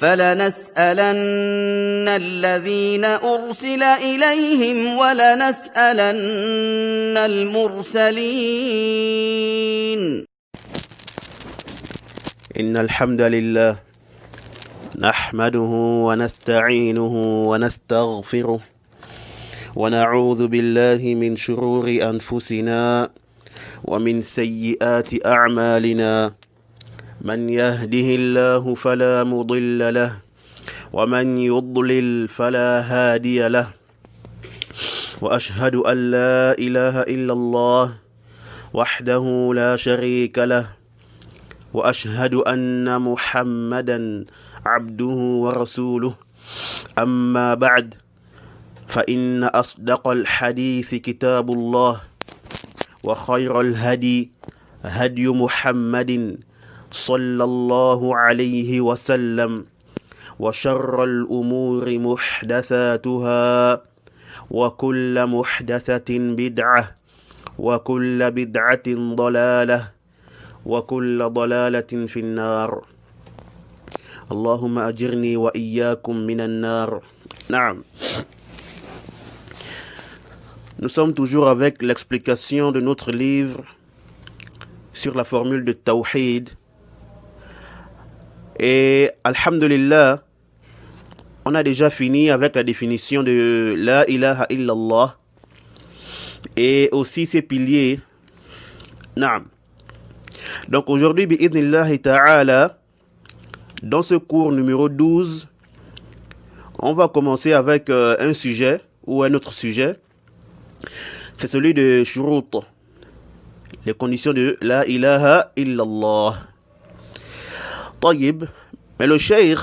فلنسألن الذين أرسل إليهم ولنسألن المرسلين. إن الحمد لله نحمده ونستعينه ونستغفره ونعوذ بالله من شرور أنفسنا ومن سيئات أعمالنا. من يهده الله فلا مضل له ومن يضلل فلا هادي له. وأشهد أن لا إله إلا الله وحده لا شريك له وأشهد أن محمدا عبده ورسوله. أما بعد فإن أصدق الحديث كتاب الله وخير الهدي هدي محمد صلى الله عليه وسلم وشر الأمور محدثاتها وكل محدثة بدعة وكل بدعة ضلالة وكل ضلالة في النار. اللهم أجرني وإياكم من النار. نعم. Nous sommes toujours avec l'explication de notre livre sur la formule de Tawhid. Et Alhamdulillah, on a déjà fini avec la définition de La ilaha illallah et aussi ses piliers. Naam. Donc aujourd'hui, bi'idhnillahi ta'ala, dans ce cours numéro 12, on va commencer avec un sujet ou un autre sujet. C'est celui de shurut, les conditions de La ilaha illallah. طيب, mais le cheikh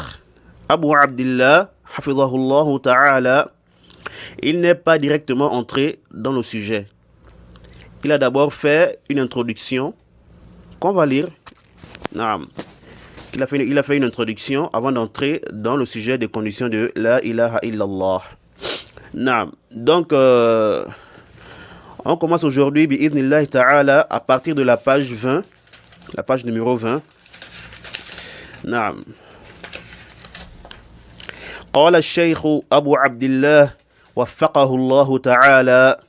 Abu Abdillah, hafidhahullah ta'ala, il n'est pas directement entré dans le sujet. Il a d'abord fait une introduction qu'on va lire. Naam. Il a fait une introduction avant d'entrer dans le sujet des conditions de La ilaha illallah. Naam. Donc, on commence aujourd'hui, bi'idhnillahi ta'ala, à partir de la page 20, la page numéro 20. نعم. قال الشيخ أبو عبد الله وفقه الله تعالى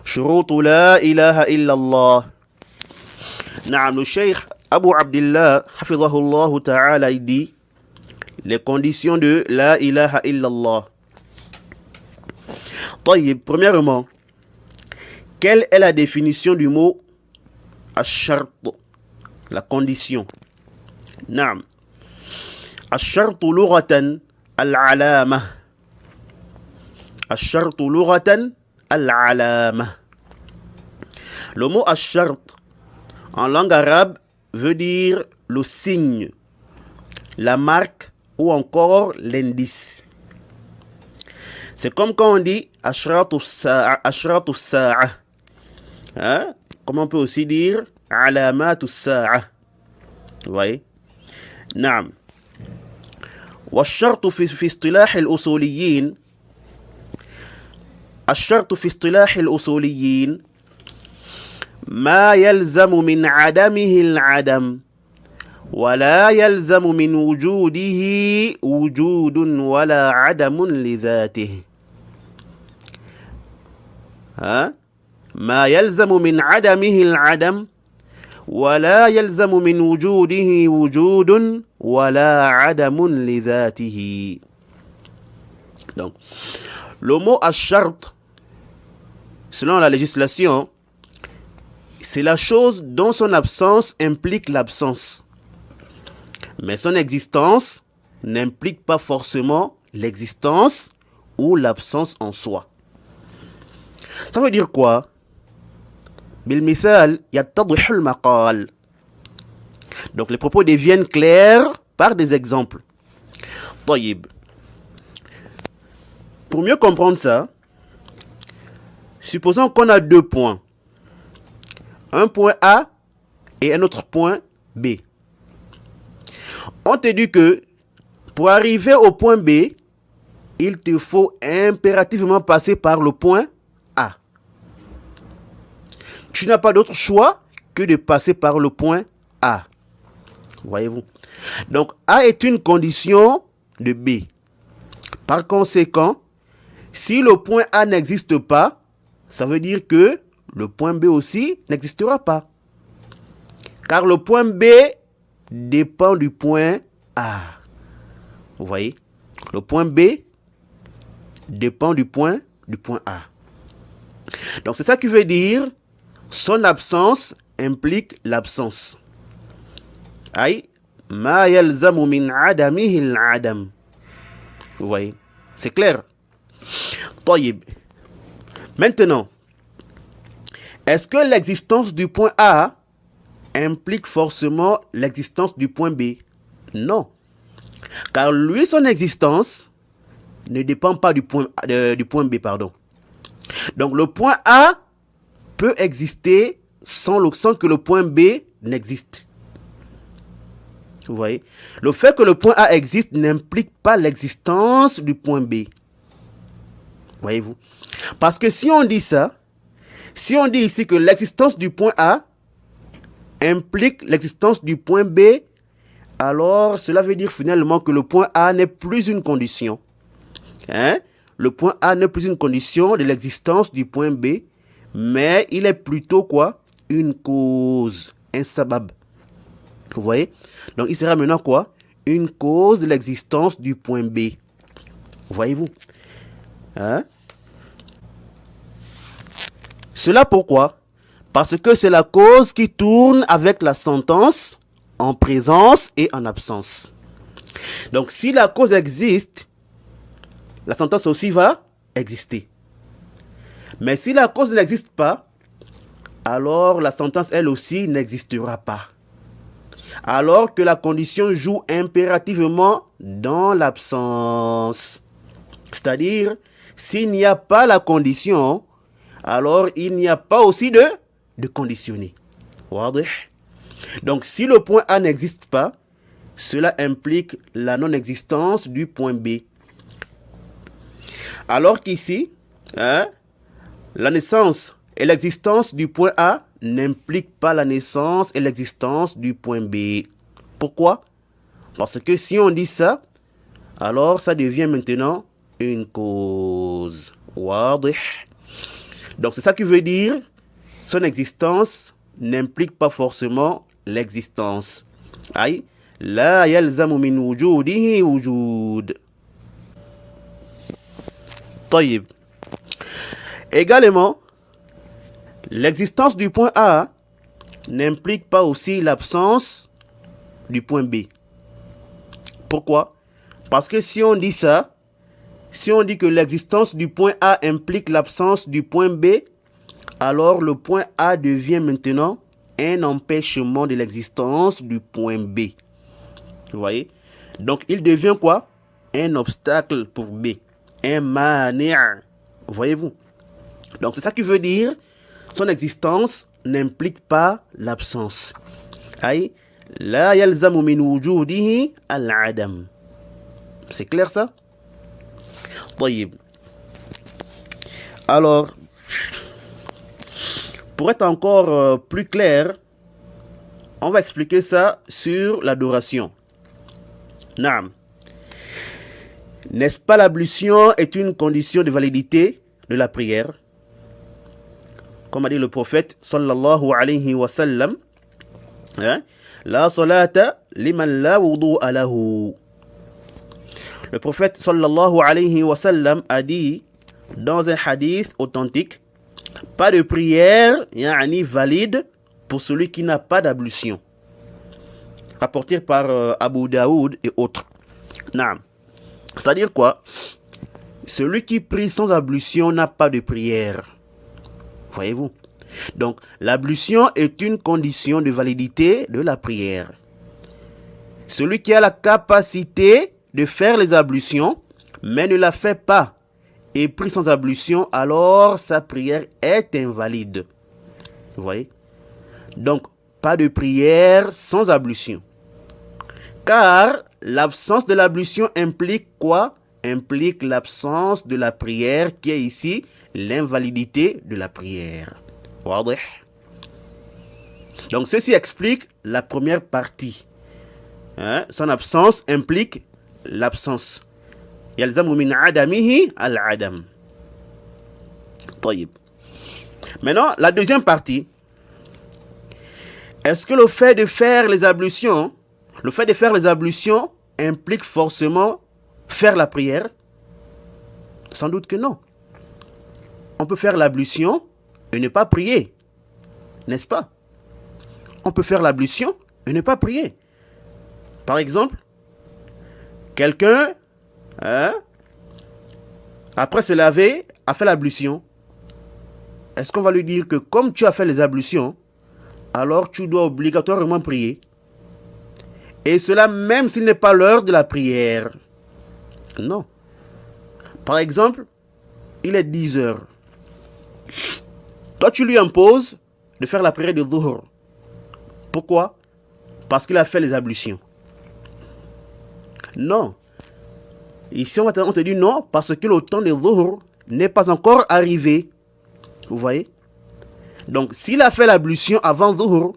شروط لا إله إلا الله. نعم. الشيخ أبو عبد الله حفظه الله تعالى dit les conditions de La ilaha illallah. طيب, premièrement, quelle est la définition du mot ash-shart, la condition? نعم. الشرط لغة العلامة. الشرط لغة العلامة. Le mot ash-shart en langue arabe veut dire le signe, la marque ou encore l'indice. C'est comme quand on dit ashratu as-sa'a. Hein? Comme on peut aussi dire alamatu as-sa'a. Vous voyez? نعم. والشرط في اصطلاح الأصوليين. الشرط في اصطلاح الأصوليين ما يلزم من عدمه العدم ولا يلزم من وجوده وجود ولا عدم لذاته. ما يلزم من عدمه العدم ولا يلزم من وجوده وجود ولا عدم لذاته. Donc, le mot ash-shart, selon la législation, c'est la chose dont son absence implique l'absence. Mais son existence n'implique pas forcément l'existence ou l'absence en soi. Ça veut dire quoi? بالمثال يتضح المقال. Donc les propos deviennent clairs par des exemples. طيب. Pour mieux comprendre ça, supposons qu'on a deux points. Un point A et un autre point B. On te dit que pour arriver au point B, il te faut impérativement passer par le point A. Tu n'as pas d'autre choix que de passer par le point A. Voyez-vous. Donc, A est une condition de B. Par conséquent, si le point A n'existe pas, ça veut dire que le point B aussi n'existera pas. Car le point B dépend du point A. Vous voyez? Le point B dépend du point A. Donc, c'est ça qui veut dire son absence implique l'absence. Aïe, ma yalzamu min adamihi al-adam. Vous voyez? C'est clair? طيب. Maintenant, est-ce que l'existence du point A implique forcément l'existence du point B? Non. Car lui, son existence ne dépend pas du point B, pardon. Donc, le point A peut exister sans que le point B n'existe. Vous voyez? Le fait que le point A existe n'implique pas l'existence du point B. Voyez-vous? Parce que si on dit ça, si on dit ici que l'existence du point A implique l'existence du point B, alors cela veut dire finalement que le point A n'est plus une condition. Le point A n'est plus une condition de l'existence du point B, mais il est plutôt quoi? Une cause, un sabab. Vous voyez? Donc il sera maintenant quoi? Une cause de l'existence du point B. Voyez-vous? Cela pourquoi? Parce que c'est la cause qui tourne avec la sentence en présence et en absence. Donc si la cause existe, la sentence aussi va exister. Mais si la cause n'existe pas, alors la sentence elle aussi n'existera pas. Alors que la condition joue impérativement dans l'absence. C'est-à-dire, s'il n'y a pas la condition, alors il n'y a pas aussi de conditionné. Donc, si le point A n'existe pas, cela implique la non-existence du point B. Alors qu'ici, la naissance et l'existence du point A n'impliquent pas la naissance et l'existence du point B. Pourquoi? Parce que si on dit ça, alors ça devient maintenant une cause. Donc c'est ça qui veut dire son existence n'implique pas forcément l'existence. Aïe, la yalzamu min wujudihi wujud. طيب. Également, l'existence du point A n'implique pas aussi l'absence du point B. Pourquoi? Parce que si on dit ça, si on dit que l'existence du point A implique l'absence du point B, alors le point A devient maintenant un empêchement de l'existence du point B. Vous voyez? Donc il devient quoi? Un obstacle pour B. Un mani'. Voyez-vous? Donc c'est ça qui veut dire son existence n'implique pas l'absence. Aïe, la yalzamu min wujudihi al-adam. C'est clair ça? طيب. Alors, pour être encore plus clair, on va expliquer ça sur l'adoration. Naam. N'est-ce pas l'ablution est une condition de validité de la prière? Comme a dit le prophète sallallahu alayhi wa sallam, la salata liman la wudu'a lahu. Le prophète sallallahu alayhi wa sallam a dit dans un hadith authentique, pas de prière valide pour celui qui n'a pas d'ablution. Rapporté par Abu Daoud et autres. Naam. C'est-à-dire quoi? Celui qui prie sans ablution n'a pas de prière. Voyez-vous? Donc, l'ablution est une condition de validité de la prière. Celui qui a la capacité de faire les ablutions, mais ne la fait pas, et prie sans ablution, alors sa prière est invalide. Vous voyez? Donc, pas de prière sans ablution. Car l'absence de l'ablution implique quoi? Implique l'absence de la prière, qui est ici l'invalidité de la prière. Donc ceci explique la première partie son absence implique l'absence. يلزم من عدمه العدم. طيب. Maintenant, la deuxième partie. Est-ce que le fait de faire les ablutions implique forcément faire la prière? Sans doute que non. On peut faire l'ablution et ne pas prier. N'est-ce pas? On peut faire l'ablution et ne pas prier. Par exemple, quelqu'un, après se laver, a fait l'ablution. Est-ce qu'on va lui dire que comme tu as fait les ablutions, alors tu dois obligatoirement prier? Et cela même s'il n'est pas l'heure de la prière. Non. Par exemple, il est 10 heures. Toi, tu lui imposes de faire la prière de Dhuhr. Pourquoi? Parce qu'il a fait les ablutions. Non. Ici, on te dit non, parce que le temps de Dhuhr n'est pas encore arrivé. Vous voyez? Donc, s'il a fait l'ablution avant Dhuhr,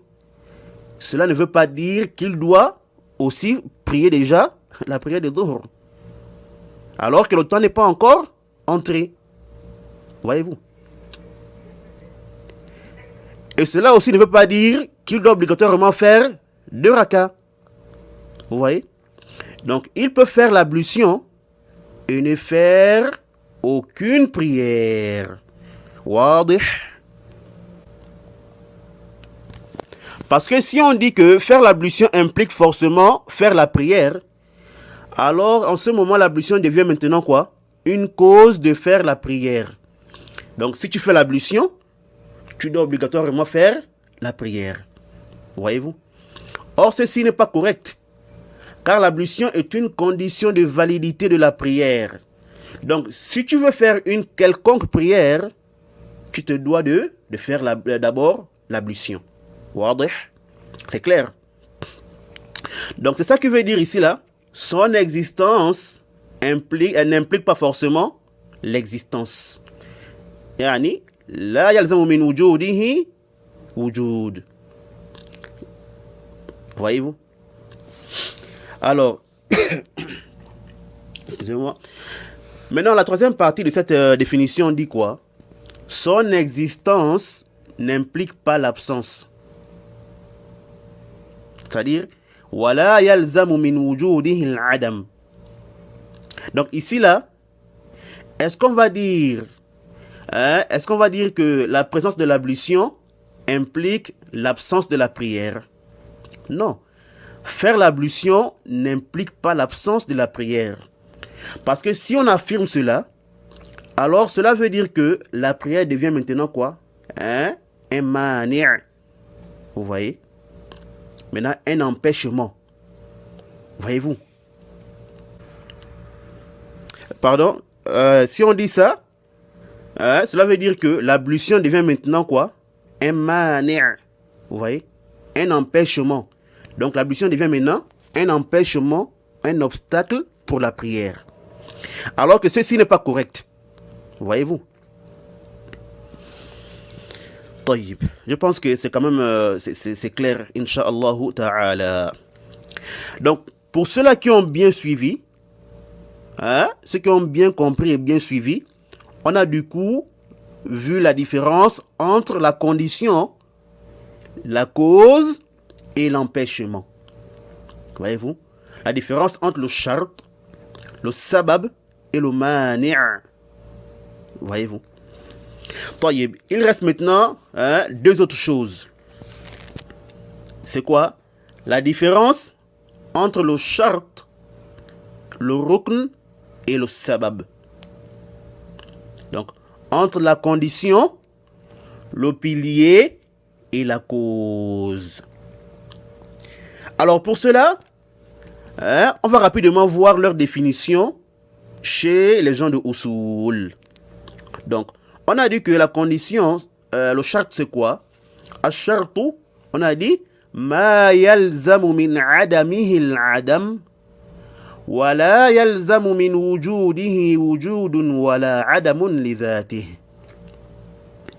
cela ne veut pas dire qu'il doit aussi prier déjà la prière de Dhuhr. Alors que le temps n'est pas encore entré. Voyez-vous? Et cela aussi ne veut pas dire qu'il doit obligatoirement faire 2 rakas. Vous voyez? Donc, il peut faire l'ablution et ne faire aucune prière. Wadih. Parce que si on dit que faire l'ablution implique forcément faire la prière, alors en ce moment, l'ablution devient maintenant quoi? Une cause de faire la prière. Donc, si tu fais l'ablution, tu dois obligatoirement faire la prière. Voyez-vous? Or, ceci n'est pas correct. Car l'ablution est une condition de validité de la prière. Donc, si tu veux faire une quelconque prière, tu te dois de faire d'abord l'ablution. C'est clair? Donc, c'est ça que veut dire ici, là. Son existence n'implique pas forcément l'existence. Yani, la yalzamu min wujudihi wujud. Voyez-vous? Alors, excusez-moi. Maintenant, la troisième partie de cette définition dit quoi? Son existence n'implique pas l'absence. C'est-à-dire, wala yalzamu min wujudihi al-adam. Donc ici là, est-ce qu'on va dire que la présence de l'ablution implique l'absence de la prière? Non. Faire l'ablution n'implique pas l'absence de la prière. Parce que si on affirme cela, alors cela veut dire que la prière devient maintenant quoi? Un mani'. Vous voyez? Maintenant, un empêchement. Voyez-vous? Pardon? Si on dit ça, cela veut dire que l'ablution devient maintenant quoi? Un mani'. Vous voyez? Un empêchement. Donc l'ablution devient maintenant un empêchement, un obstacle pour la prière. Alors que ceci n'est pas correct. Voyez-vous? طيب. Je pense que c'est quand même c'est clair, Inch'Allah ta'ala. Donc, pour ceux-là qui ont bien suivi, ceux qui ont bien compris et bien suivi, on a du coup vu la différence entre la condition, la cause et l'empêchement. Voyez-vous? La différence entre le shart, le sabab et le mani'. Voyez-vous? Il reste maintenant 2 autres choses. C'est quoi? La différence entre le shart, le rukn et le sabab. Donc, entre la condition, le pilier et la cause. Alors, pour cela, on va rapidement voir leur définition chez les gens de Usul. Donc, on a dit que la condition, le shart, c'est quoi? Ash-shartu, on a dit ma yalzamu min adamihi al-adam wa la yalzamu min wujudihi wujudun wa la adamun li dhatihi.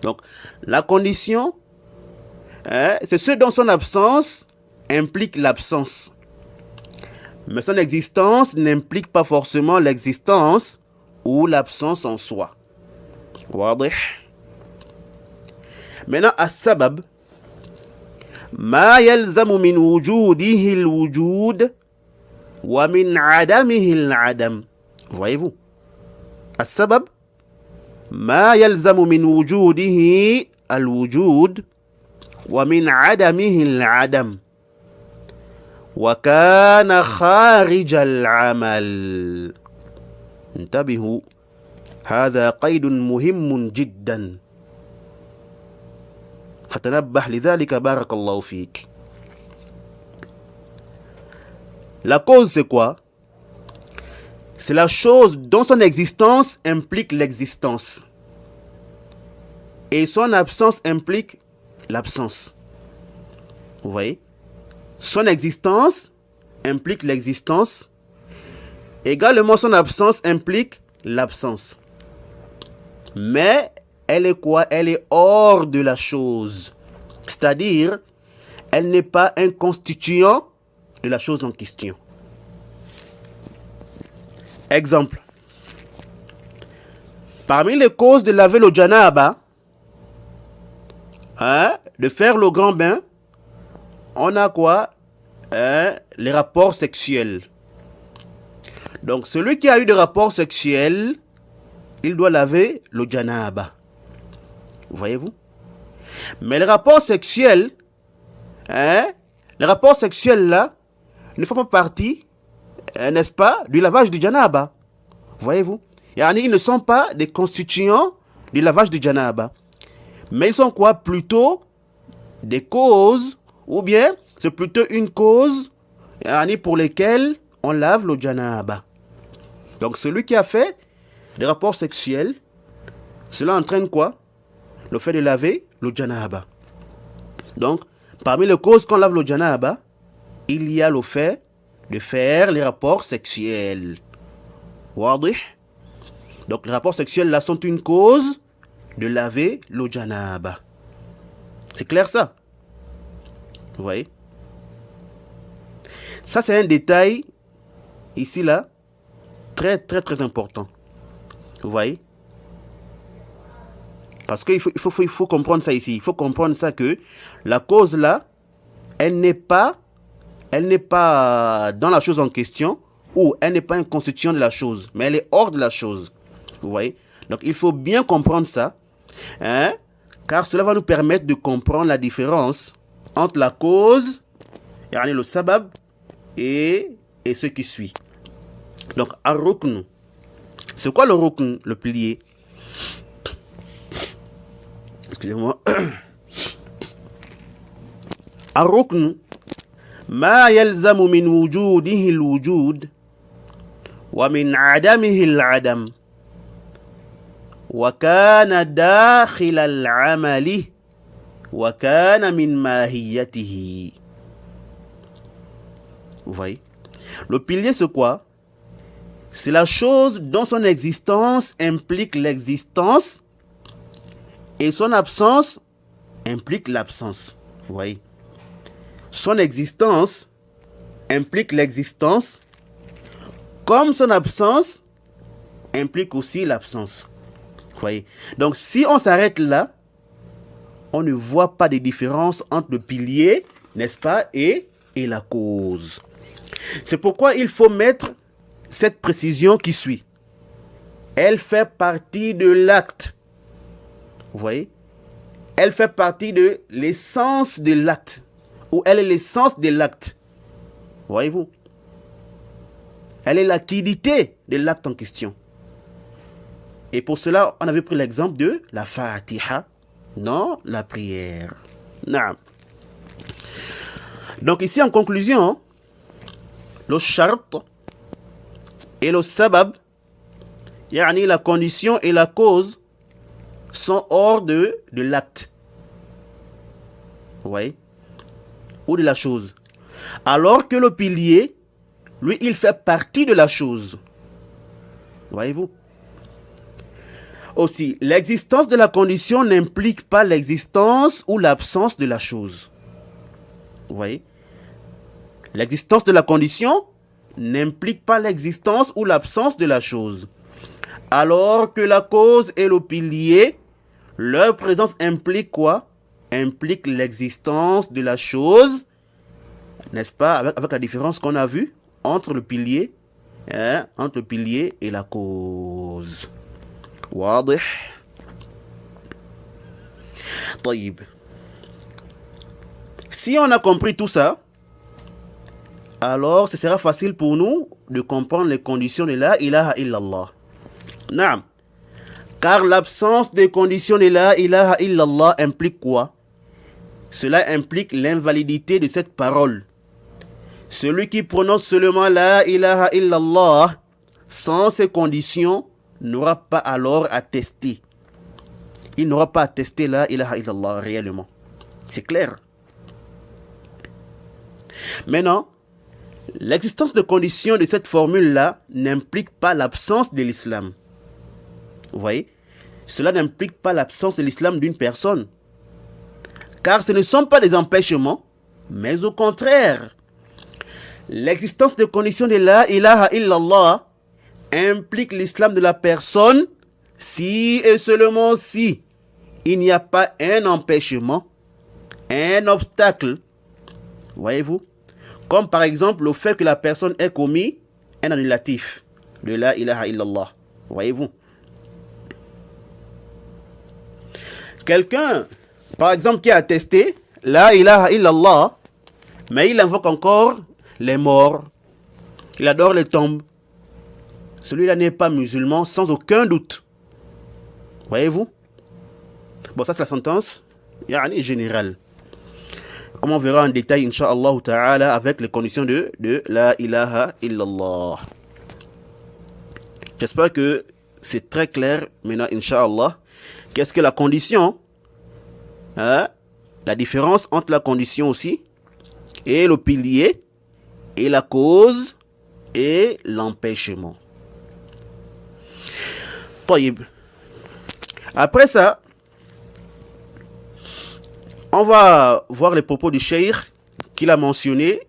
Donc, la condition, c'est ce dont son absence implique l'absence. Mais son existence n'implique pas forcément l'existence ou l'absence en soi. واضح. Maintenant, السبب ما يلزم من وجوده الوجود ومن عدمه العدم. Voyez-vous? السبب ما يلزم من وجوده الوجود ومن عدمه العدم وكان خارج العمل. انتبهوا، هذا قيد مهم جدا، فتنبه لذلك بارك الله فيك. La cause, c'est quoi? C'est la chose dont son existence implique l'existence et son absence implique l'absence. Vous voyez? Son existence implique l'existence. Également, son absence implique l'absence. Mais elle est quoi? Elle est hors de la chose. C'est-à-dire, elle n'est pas un constituant de la chose en question. Exemple. Parmi les causes de laver le janaba, de faire le grand bain, on a quoi? Les rapports sexuels. Donc, celui qui a eu des rapports sexuels, il doit laver le janaba. Voyez-vous? Mais les rapports sexuels, là, ne font pas partie, n'est-ce pas, du lavage du janaba. Voyez-vous? Ils ne sont pas des constituants du lavage du janaba. Mais ils sont quoi? Plutôt des causes, ou bien c'est plutôt une cause pour lesquelles on lave le janaba. Donc celui qui a fait des rapports sexuels, cela entraîne quoi? Le fait de laver le janaba. Donc, parmi les causes qu'on lave le janaba, il y a le fait de faire les rapports sexuels. Wadih? Donc les rapports sexuels là sont une cause de laver le janaba. C'est clair ça? Vous voyez? Ça c'est un détail ici là très très très important. Vous voyez? Parce qu'il faut comprendre ça ici. Il faut comprendre ça que la cause là, elle n'est pas dans la chose en question, ou elle n'est pas un constituant de la chose, mais elle est hors de la chose. Vous voyez? Donc il faut bien comprendre ça, car cela va nous permettre de comprendre la différence entre la cause, le sabab, et ce qui suit. Donc, ar-rukn. C'est quoi le rukn, le pilier? Excusez-moi. Ar-rukn ma yalzamu min wujudihi al-wujud wa min adamihi al-adam wa kana dakhil al-amali wa kana min mahiyatihi. Vous voyez? Le pilier, c'est quoi? C'est la chose dont son existence implique l'existence et son absence implique l'absence. Vous voyez? Son existence implique l'existence, comme son absence implique aussi l'absence. Vous voyez? Donc, si on s'arrête là, on ne voit pas de différence entre le pilier, n'est-ce pas, et la cause. C'est pourquoi il faut mettre cette précision qui suit. Elle fait partie de l'acte. Vous voyez? Elle fait partie de l'essence de l'acte. Ou elle est l'essence de l'acte. Voyez-vous? Elle est l'activité de l'acte en question. Et pour cela, on avait pris l'exemple de la Fatiha dans la prière. Naam. Donc ici, en conclusion, le shart et le sabab, la condition et la cause, sont hors de l'acte. Vous voyez? Ou de la chose. Alors que le pilier, lui, il fait partie de la chose. Voyez-vous? Aussi, l'existence de la condition n'implique pas l'existence ou l'absence de la chose. Vous voyez? L'existence de la condition n'implique pas l'existence ou l'absence de la chose, alors que la cause et le pilier, leur présence implique quoi? Implique l'existence de la chose, n'est-ce pas, avec la différence qu'on a vue entre le pilier, entre le pilier et la cause. واضح. طيب. Si on a compris tout ça, alors ce sera facile pour nous de comprendre les conditions de la ilaha illallah. Naam. Car l'absence des conditions de la ilaha illallah implique quoi? Cela implique l'invalidité de cette parole. Celui qui prononce seulement la ilaha illallah sans ces conditions n'aura pas alors à tester. Il n'aura pas à tester la ilaha illallah réellement. C'est clair. Maintenant, l'existence de conditions de cette formule-là n'implique pas l'absence de l'islam. Vous voyez? Cela n'implique pas l'absence de l'islam d'une personne. Car ce ne sont pas des empêchements, mais au contraire. L'existence de conditions de la ilaha illallah implique l'islam de la personne si et seulement si il n'y a pas un empêchement, un obstacle. Voyez-vous? Comme par exemple le fait que la personne ait commis un annulatif de la ilaha illallah. Voyez-vous? Quelqu'un, par exemple, qui a attesté la ilaha illallah, mais il invoque encore les morts, il adore les tombes. Celui-là n'est pas musulman sans aucun doute. Voyez-vous? Bon, ça c'est la sentence générale. Comme on verra en détail, Inch'Allah ta'ala, avec les conditions de la ilaha illallah. J'espère que c'est très clair maintenant, Inch'Allah. Qu'est-ce que la condition? La différence entre la condition aussi et le pilier et la cause et l'empêchement. طيب. Après ça, on va voir les propos du cheikh qu'il a mentionné,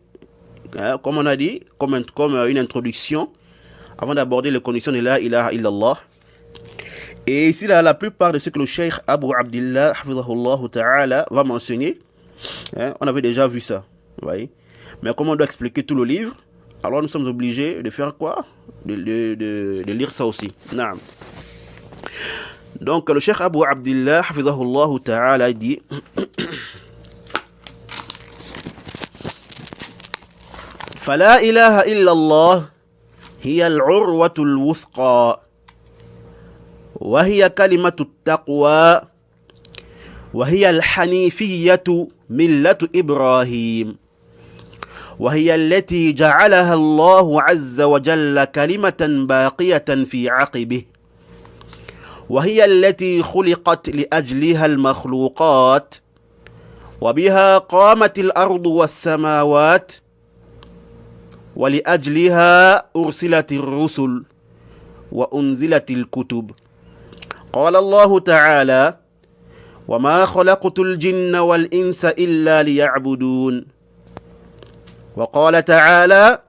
comme on a dit, comme une introduction, avant d'aborder les conditions de la ilaha illallah. Et ici, là, la plupart de ce que le cheikh Abu Abdillah hafidhahullah ta'ala va mentionner, on avait déjà vu ça, vous voyez. Mais comme on doit expliquer tout le livre, alors nous sommes obligés de faire quoi? De lire ça aussi. Naam. Donc le cheikh Abu Abdillah hafidhahullah ta'ala dit فلا إله إلا الله هي العروة الوثقى وهي كلمة التقوى وهي الحنيفية ملة إبراهيم وهي التي جعلها الله عز وجل كلمة باقية في عقبه وهي التي خلقت لأجلها المخلوقات وبها قامت الأرض والسماوات ولأجلها أرسلت الرسل وأنزلت الكتب قال الله تعالى وما خلقت الجن والإنس إلا ليعبدون وقال تعالى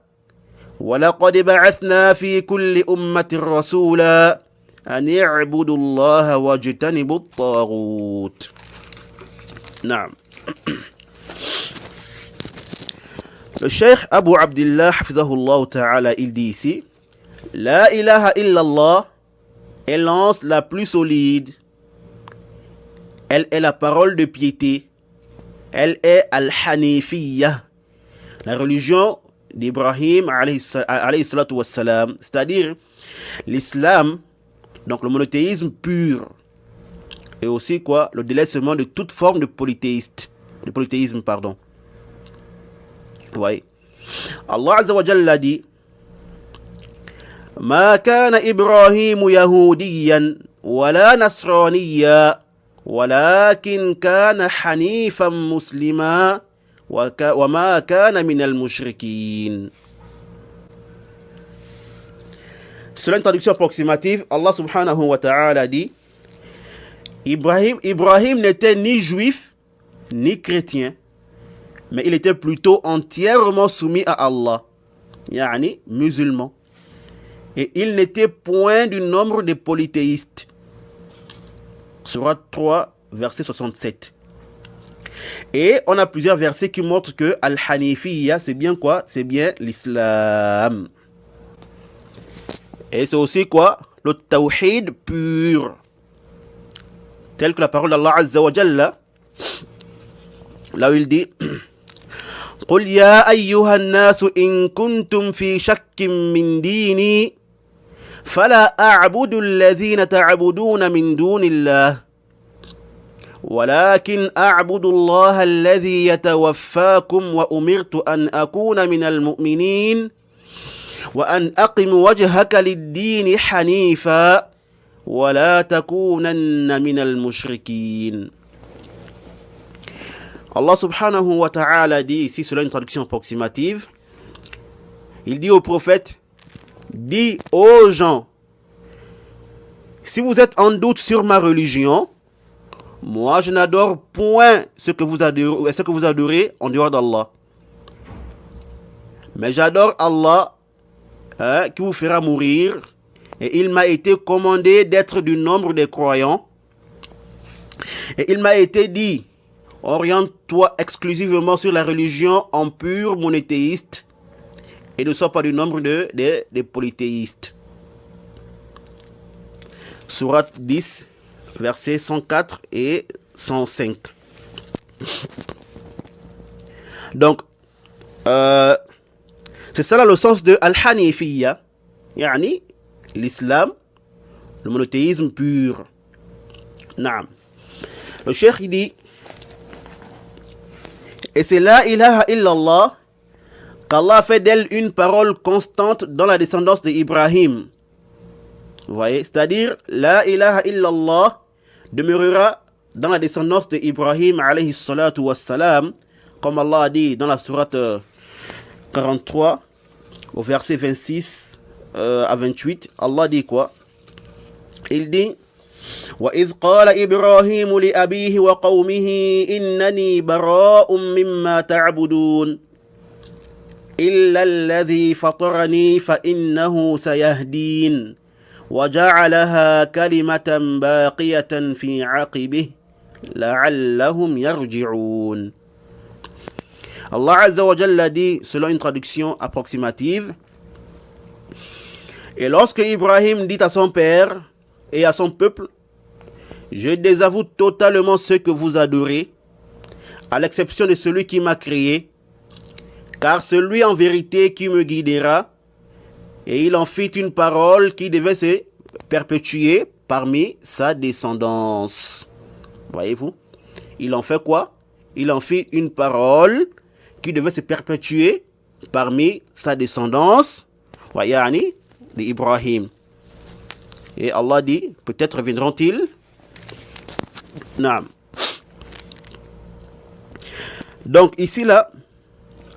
ولقد بعثنا في كل أمة رسولا أن يعبدوا الله واجتنبوا الطاغوت. نعم. Le cheikh Abu Abdillah hafidhahullah ta'ala, il dit ici, la ilaha illallah est l'anse la plus solide. Elle est la parole de piété. Elle est al-Hanifiyya, la religion d'Ibrahim alayhi salatu wassalam, c'est-à-dire l'islam, donc le monothéisme pur, et aussi quoi, le délaissement de toute forme de polythéisme, pardon. Oui. Allah Azza wa Jalla dit ما كان إبراهيم يهوديا ولا نصرانيا ولكن كان حنيفا مسلما وما كان من المشركين. Selon une traduction approximative, Allah subhanahu wa ta'ala dit Ibrahim n'était ni juif ni chrétien, mais il était plutôt entièrement soumis à Allah. yani musulmans. Et il n'était point du nombre des polythéistes. Sourate 3, verset 67. Et on a plusieurs versets qui montrent que Al-Hanifiyya, c'est bien quoi? C'est bien l'islam. Et c'est aussi quoi? Le tawhid pur. Tel que la parole d'Allah Azza wa Jalla, là où il dit قل يا أيها الناس إن كنتم في شك من ديني فلا أعبد الذين تعبدون من دون الله ولكن أعبد الله الذي يتوفاكم وأمرت أن أكون من المؤمنين وأن أقم وجهك للدين حنيفا ولا تكونن من المشركين. Allah subhanahu wa ta'ala dit ici, selon une traduction approximative, il dit au prophète, dis aux gens, si vous êtes en doute sur ma religion, moi je n'adore point ce que vous adorez en dehors d'Allah. Mais j'adore Allah qui vous fera mourir, et il m'a été commandé d'être du nombre des croyants, et il m'a été dit, oriente-toi exclusivement sur la religion en pur monothéiste et ne sois pas du nombre des polythéistes. Sourate 10, versets 104 et 105. Donc, c'est ça là le sens de Al-Hanifiyya, yani l'islam, le monothéisme pur. Naam. Le cheikh il dit, et c'est la ilaha illallah qu'Allah fait d'elle une parole constante dans la descendance d'Ibrahim. Vous voyez, c'est-à-dire la ilaha illallah demeurera dans la descendance d'Ibrahim alayhi salatu wassalam, comme Allah a dit dans la sourate 43 au verset 26 à 28. Allah dit quoi? Il dit وَإِذْ قَالَ إِبْرَاهِيمُ لِأَبِيهِ وَقَوْمِهِ إِنَّنِي بَرَاءٌ مِّمَّا تَعْبُدُونَ إِلَّا الَّذِي فَطَرَنِي فَإِنَّهُ سَيَهْدِينِ وَجَعَلَهَا كَلِمَةً بَاقِيَةً فِي عَقِبِهِ لَعَلَّهُمْ يَرْجِعُونَ. Allah Azza wa Jalla dit, selon une traduction approximative, et lorsque Ibrahim dit à son père et à son peuple, je désavoue totalement ce que vous adorez, à l'exception de celui qui m'a créé, car celui en vérité qui me guidera, et il en fit une parole qui devait se perpétuer parmi sa descendance. Voyez-vous? Il en fait quoi? Il en fit une parole qui devait se perpétuer parmi sa descendance. Voyez, d'Ibrahim. Et Allah dit, peut-être reviendront-ils. Naam. Donc ici là,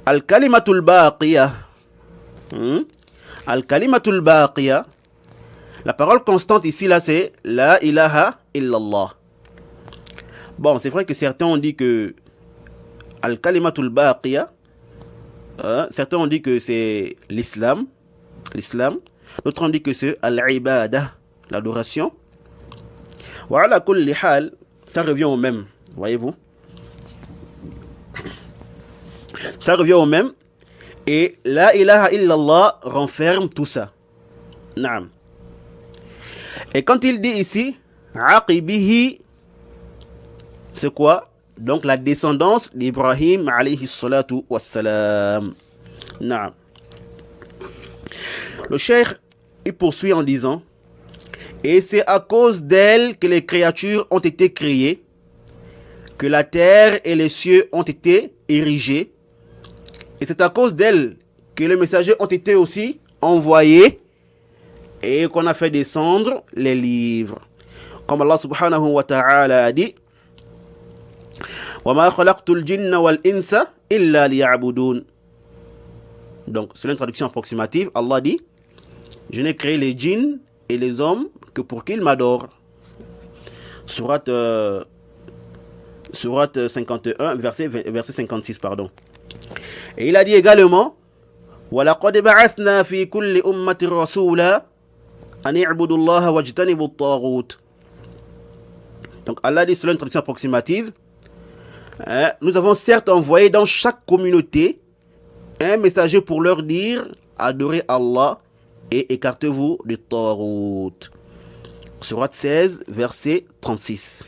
Al-Kalimatul Baqiya. Al-Kalimatul Baqiya. La parole constante ici là, c'est La ilaha illallah. Bon, c'est vrai que certains ont dit que Al-Kalimatul Baqiya, certains ont dit que c'est l'islam. D'autres ont dit que c'est Al-Ibadah, l'adoration. Voilà, kulli hal, ça revient au même, voyez-vous. Ça revient au même. Et La ilaha illallah renferme tout ça. Naam. Et quand il dit ici, Aqibihi, c'est quoi? Donc la descendance d'Ibrahim alayhi salatu wassalam. Naam. Le cheikh, il poursuit en disant, et c'est à cause d'elle que les créatures ont été créées, que la terre et les cieux ont été érigés, et c'est à cause d'elle que les messagers ont été aussi envoyés, et qu'on a fait descendre les livres. Comme Allah subhanahu wa ta'ala a dit, وَمَا خَلَقْتُ الْجِنَّ وَالْإِنسَ إِلَّا لِيَعْبُدُونَ. Donc, c'est une traduction approximative. Allah dit, je n'ai créé les djinns et les hommes que pour qu'ils m'adorent. Sourate 51, verset 56, pardon. Et il a dit également, وَلَقَدْ بَعَثْنَا فِي كُلِّ أُمَّةٍ رَسُولًا أَنِ اعْبُدُوا اللَّهَ وَاجْتَنِبُوا الطَّاغُوتَ. Donc Allah dit selon une traduction approximative, nous avons certes envoyé dans chaque communauté un messager pour leur dire adorez Allah et écartez-vous du Taghut. Sourate 16, verset 36.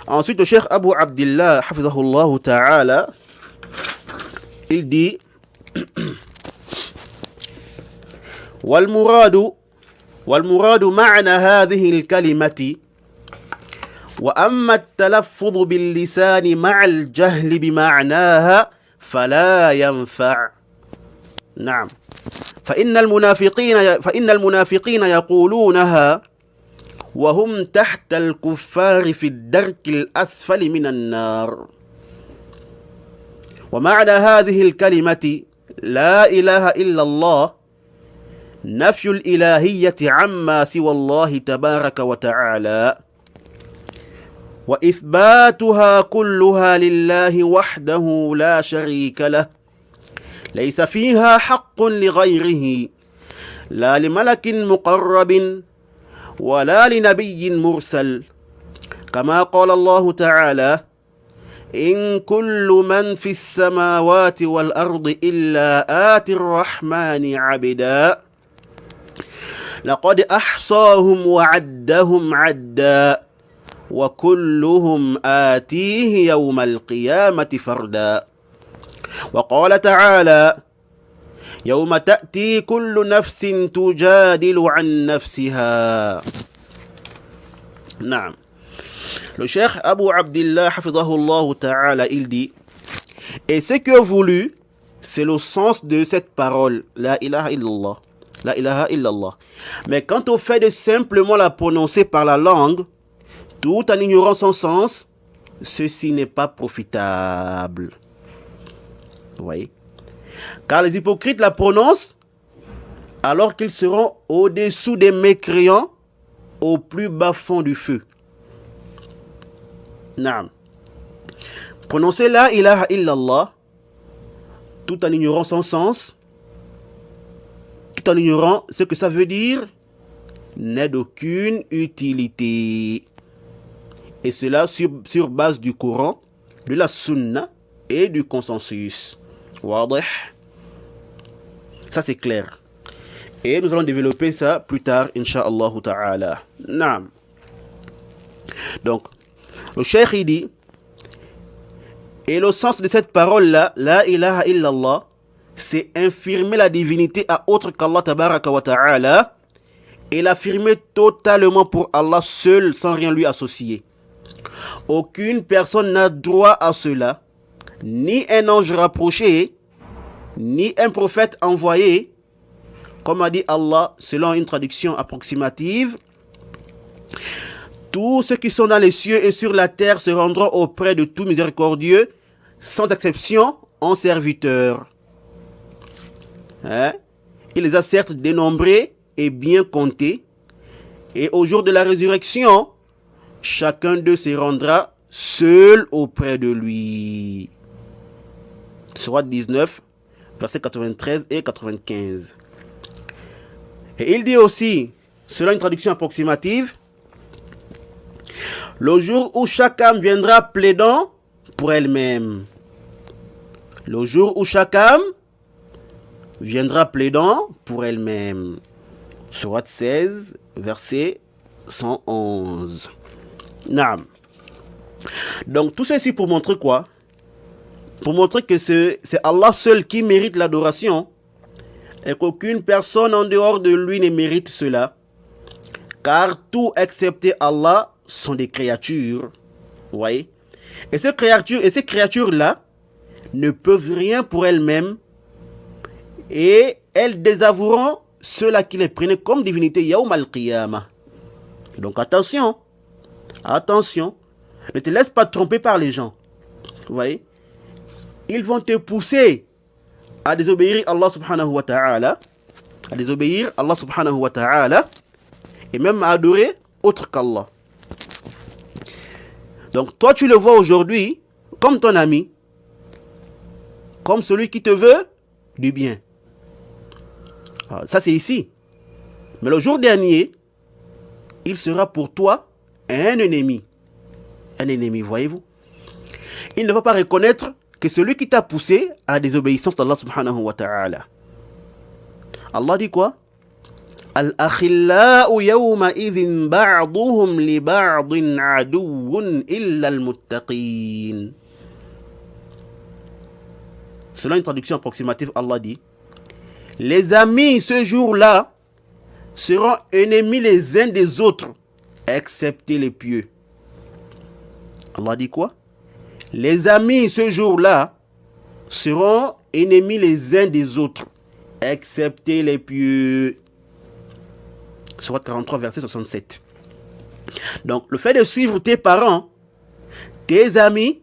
Ensuite, le Cheikh Abu Abdillah, hafizahullah ta'ala, il dit والمراد معنى هذه الكلمة وأما التلفظ باللسان مع الجهل بمعناها فلا ينفع. نعم، فإن المنافقين يقولونها وهم تحت الكفار في الدرك الأسفل من النار. ومعنى هذه الكلمة لا إله إلا الله نفي الإلهية عما سوى الله تبارك وتعالى وإثباتها كلها لله وحده لا شريك له ليس فيها حق لغيره لا لملك مقرب ولا لنبي مرسل كما قال الله تعالى إن كل من في السماوات والأرض إلا آتي الرحمن عبدا لقد أحصاهم وعدهم عدا وكلهم آتيه يوم القيامة فردا. وقال تعالى يوم تأتي كل نفس تجادل عن نفسها. نعم. Le Cheikh Abu Abdillah hafidhahullah ta'ala, il dit, et ce que voulu, c'est le sens de cette parole, la ilaha illallah, la ilaha illallah. Mais quant au fait de simplement la prononcer par la langue, tout en ignorant son sens, ceci n'est pas profitable. Vous voyez? Car les hypocrites la prononcent alors qu'ils seront au-dessous des mécréants au plus bas fond du feu. Naam. Prononcer la ilaha illallah tout en ignorant son sens, tout en ignorant ce que ça veut dire, n'est d'aucune utilité. Et cela sur base du Coran, de la Sunna et du consensus. Wadih. Ça c'est clair. Et nous allons développer ça plus tard, incha'Allah ta'ala. Naam. Donc, le cheikh il dit, et le sens de cette parole-là, la ilaha illallah, c'est infirmer la divinité à autre qu'Allah tabaraka wa ta'ala et l'affirmer totalement pour Allah seul sans rien lui associer. Aucune personne n'a droit à cela, ni un ange rapproché, ni un prophète envoyé, comme a dit Allah selon une traduction approximative. Tous ceux qui sont dans les cieux et sur la terre se rendront auprès de tout miséricordieux, sans exception, en serviteurs. Il les a certes dénombrés et bien comptés, et au jour de la résurrection, chacun d'eux se rendra seul auprès de lui. Sourate 19, versets 93 et 95. Et il dit aussi, selon une traduction approximative, le jour où chaque âme viendra plaidant pour elle-même. Le jour où chaque âme viendra plaidant pour elle-même. Sourate 16, verset 111. Naam. Donc tout ceci pour montrer quoi? Pour montrer que c'est Allah seul qui mérite l'adoration et qu'aucune personne en dehors de lui ne mérite cela. Car tout excepté Allah sont des créatures. Vous voyez? Et ces créatures-là ne peuvent rien pour elles-mêmes et elles désavoueront ceux-là qui les prenaient comme divinité Yawm al-Qiyamah. Donc attention, attention, ne te laisse pas tromper par les gens. Vous voyez? Ils vont te pousser à désobéir Allah subhanahu wa ta'ala, et même à adorer autre qu'Allah. Donc toi tu le vois aujourd'hui comme ton ami, comme celui qui te veut du bien. Alors, ça c'est ici. Mais le jour dernier, il sera pour toi un ennemi. Un ennemi, voyez-vous. Il ne va pas reconnaître que celui qui t'a poussé à la désobéissance d'Allah subhanahu wa ta'ala. Allah dit quoi? Al-akhillau yawma idhin ba'duhum li ba'din aduwwun illa al-muttaqin. Selon une traduction approximative, Allah dit: les amis ce jour-là seront ennemis les uns des autres, excepté les pieux. Allah dit quoi? Les amis ce jour-là seront ennemis les uns des autres, excepté les pieux. Sourate 43, verset 67. Donc, le fait de suivre tes parents, tes amis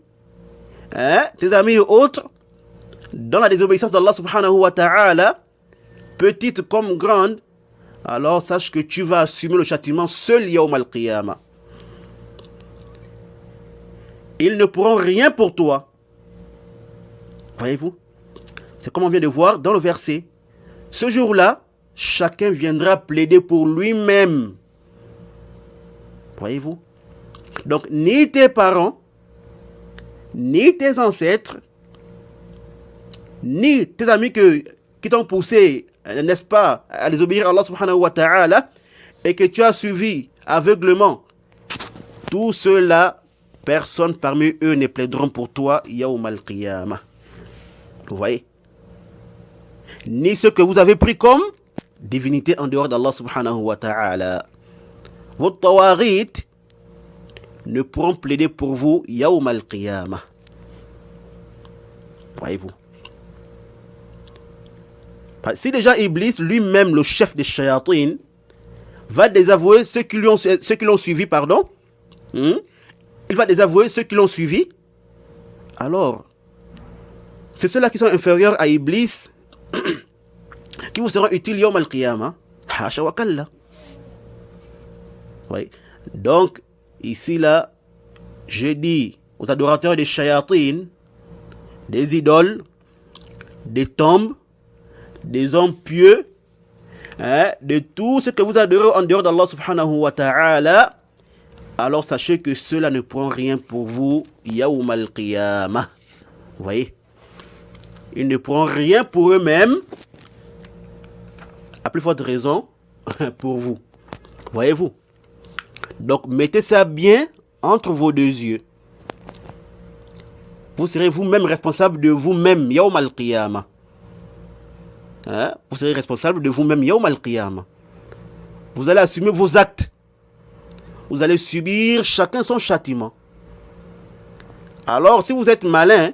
et autres, dans la désobéissance d'Allah subhanahu wa ta'ala, petite comme grande, alors sache que tu vas assumer le châtiment seul yawm al-qiyamah. Ils ne pourront rien pour toi. Voyez-vous? C'est comme on vient de voir dans le verset. Ce jour-là, chacun viendra plaider pour lui-même. Voyez-vous? Donc, ni tes parents, ni tes ancêtres, ni tes amis qui t'ont poussé, n'est-ce pas, à désobéir à Allah subhanahu wa ta'ala, et que tu as suivi aveuglement, tout cela, personne parmi eux ne plaideront pour toi yawm al-qiyamah. Vous voyez? Ni ce que vous avez pris comme divinité en dehors d'Allah subhanahu wa ta'ala. Vos tawarit ne pourront plaider pour vous yawm al-qiyamah. Voyez-vous? Si déjà Iblis, lui-même le chef des shayatin, va désavouer ceux qui l'ont suivi, il va désavouer ceux qui l'ont suivi, alors c'est ceux-là qui sont inférieurs à Iblis qui vous seront utiles yawm al-qiyamah. Hasha wa kalla. Oui. Donc, ici là, je dis aux adorateurs des shayatin, des idoles, des tombes, des hommes pieux, de tout ce que vous adorez en dehors d'Allah subhanahu wa ta'ala, alors sachez que cela ne prend rien pour vous yawm al-qiyamah. Vous voyez? Ils ne prennent rien pour eux-mêmes, à plus forte raison pour vous. Voyez-vous? Donc mettez ça bien entre vos deux yeux. Vous serez vous-même responsable de vous-même yawm al-qiyamah. Vous serez responsable de vous-même yawm al-qiyamah. Vous allez assumer vos actes. Vous allez subir chacun son châtiment. Alors, si vous êtes malin,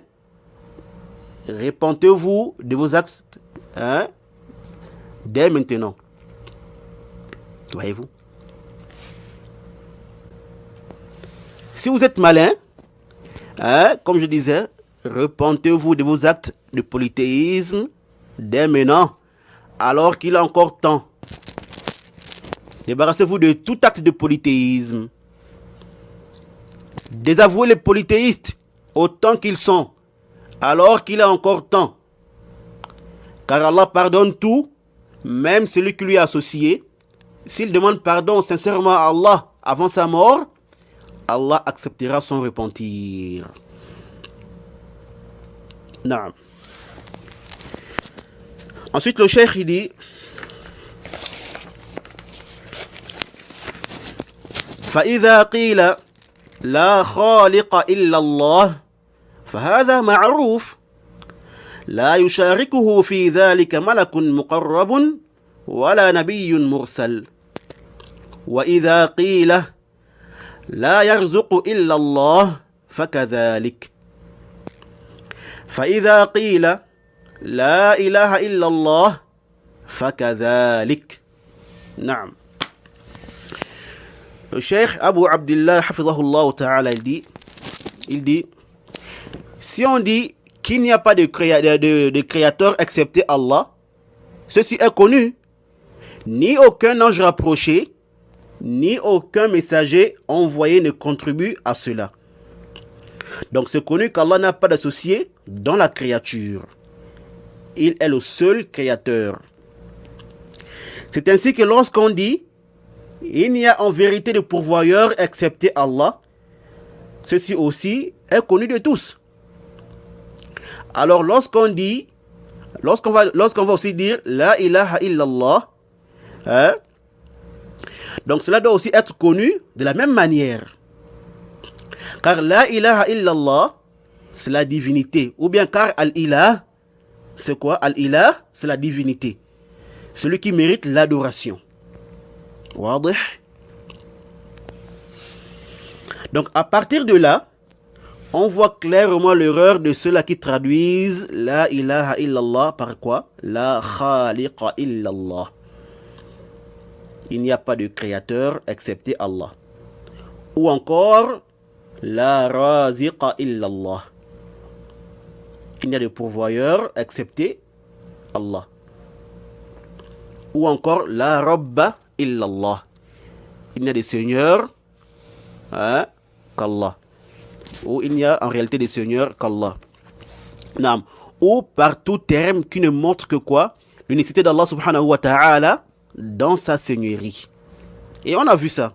repentez-vous de vos actes dès maintenant. Voyez-vous? Si vous êtes malin, comme je disais, repentez-vous de vos actes de polythéisme dès maintenant, alors qu'il a encore temps. Débarrassez-vous de tout acte de polythéisme. Désavouez les polythéistes autant qu'ils sont, alors qu'il a encore temps. Car Allah pardonne tout, même celui qui lui est associé. S'il demande pardon sincèrement à Allah avant sa mort, Allah acceptera son repentir. Naam. Ensuite, le cheikh il dit فإذا قيل لا خالق إلا الله فهذا معروف لا يشاركه في ذلك ملك مقرب ولا نبي مرسل وإذا قيل لا يرزق إلا الله فكذلك فإذا قيل لا إله إلا الله فكذلك. نعم. Le cheikh Abu Abdillah hafidhahullah ta'ala il dit si on dit qu'il n'y a pas de créateur excepté Allah, ceci est connu, ni aucun ange rapproché ni aucun messager envoyé ne contribue à cela. Donc c'est connu qu'Allah n'a pas d'associé dans la créature. il est le seul créateur. C'est ainsi que lorsqu'on dit il n'y a en vérité de pourvoyeur excepté Allah, ceci aussi est connu de tous. Alors lorsqu'on va aussi dire la ilaha illallah, hein, donc cela doit aussi être connu de la même manière. Car la ilaha illallah, c'est la divinité. Ou bien car al-ilah, c'est quoi? Al-ilah, c'est la divinité. Celui qui mérite l'adoration. Wadih. Donc à partir de là, on voit clairement l'erreur de ceux-là qui traduisent la ilaha illallah par quoi? La khaliqa illallah. Il n'y a pas de créateur excepté Allah. Ou encore la raziqa illallah. Il n'y a de pourvoyeur excepté Allah. Ou encore la rabba illallah. Il n'y a de seigneur qu'Allah. Ou il n'y a en réalité de seigneur qu'Allah. Ou par tout terme qui ne montre que quoi? L'unicité d'Allah subhanahu wa ta'ala dans sa seigneurie. Et on a vu ça.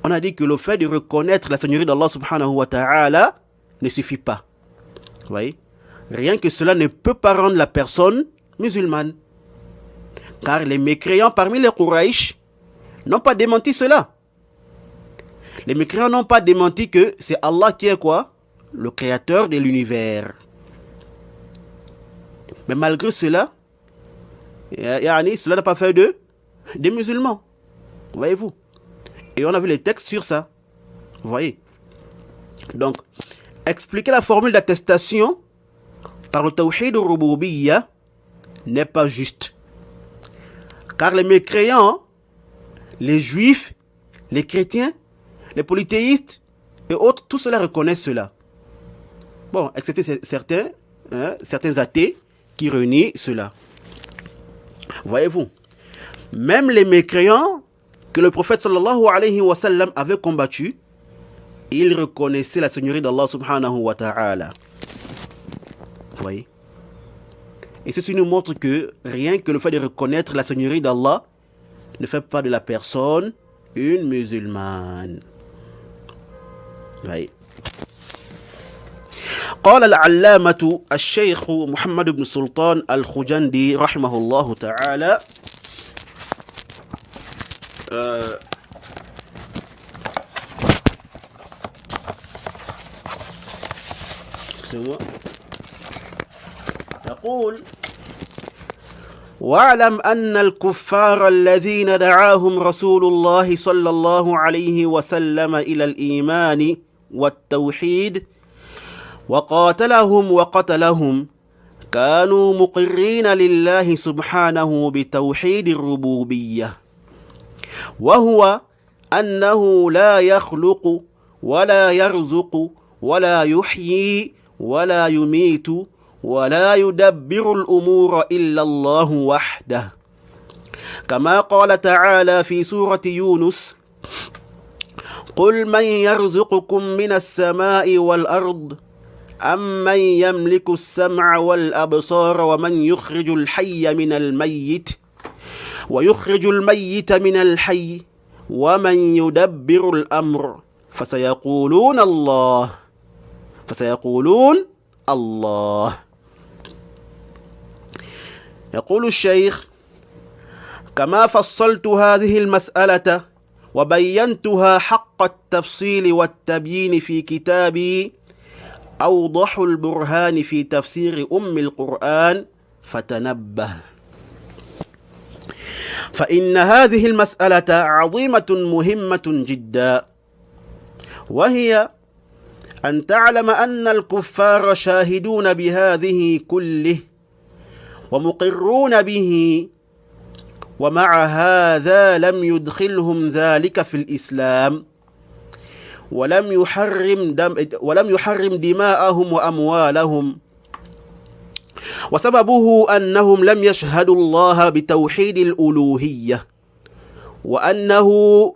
On a dit que le fait de reconnaître la seigneurie d'Allah subhanahu wa ta'ala ne suffit pas. Vous voyez? Rien que cela ne peut pas rendre la personne musulmane. Car les mécréants parmi les Quraysh n'ont pas démenti cela. Les mécréants n'ont pas démenti que c'est Allah qui est quoi? Le créateur de l'univers. Mais malgré cela, cela n'a pas fait des musulmans. Voyez-vous? Et on a vu les textes sur ça. Vous voyez? Donc, expliquer la formule d'attestation par le tawhid al-rububiyya n'est pas juste. Car les mécréants, les juifs, les chrétiens, les polythéistes et autres, tout cela reconnaissent cela. Bon, excepté certains athées qui renient cela. Voyez-vous? Même les mécréants que le prophète sallallahu alayhi wa sallam avait combattu, ils reconnaissaient la seigneurie d'Allah subhanahu wa ta'ala. Vous voyez? Et ceci nous montre que rien que le fait de reconnaître la seigneurie d'Allah ne fait pas de la personne une musulmane. Vous voyez? قال العلامة الشيخ محمد بن سلطان الخجندي رحمه الله تعالى يقول واعلم أن الكفار الذين دعاهم رسول الله صلى الله عليه وسلم إلى الإيمان والتوحيد وقاتلهم وقتلهم كانوا مقرين لله سبحانه بتوحيد الربوبية وهو أنه لا يخلق ولا يرزق ولا يحيي ولا يميت ولا يدبر الأمور إلا الله وحده كما قال تعالى في سورة يونس قل من يرزقكم من السماء والأرض أمن يملك السمع والأبصار ومن يخرج الحي من الميت ويخرج الميت من الحي ومن يدبر الأمر فسيقولون الله يقول الشيخ كما فصلت هذه المسألة وبينتها حق التفصيل والتبيين في كتابي أوضح البرهان في تفسير أم القرآن فتنبه فإن هذه المسألة عظيمة مهمة جدا وهي أن تعلم أن الكفار شاهدون بهذه كله ومقرون به ومع هذا لم يدخلهم ذلك في الإسلام ولم يحرم دماءهم وأموالهم وسببه أنهم لم يشهدوا الله بتوحيد الألوهية وأنه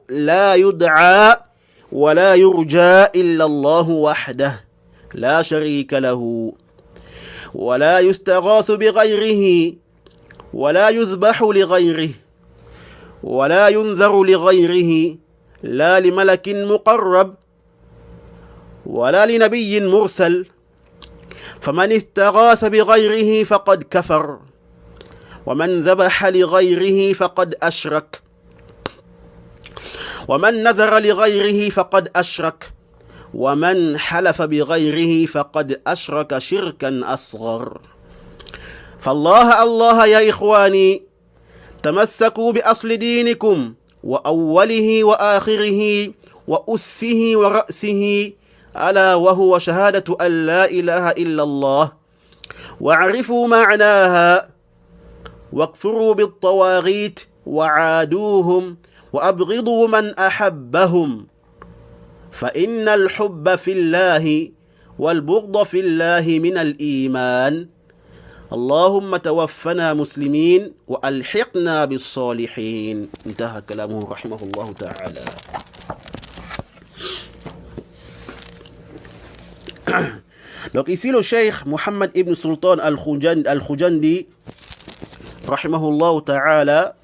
لا يدعى ولا يرجى إلا الله وحده لا شريك له ولا يستغاث بغيره ولا يذبح لغيره ولا ينذر لغيره لا لملك مقرب ولا لنبي مرسل فمن استغاث بغيره فقد كفر ومن ذبح لغيره فقد أشرك ومن نذر لغيره فقد أشرك ومن حلف بغيره فقد أشرك شركا أصغر فالله الله يا إخواني تمسكوا بأصل دينكم وأوله وآخره وأسه ورأسه ألا وهو شهادة أن لا إله إلا الله واعرفوا معناها واكفروا بالطواغيت وعادوهم وأبغضوا من أحبهم فإن الحب في الله والبغض في الله من الإيمان اللهم توفنا مسلمين وألحقنا بالصالحين. انتهى كلامه رحمه الله تعالى. Donc ici le cheikh Mohammed ibn Sultan al-Khujandi rahimahullah ta'ala,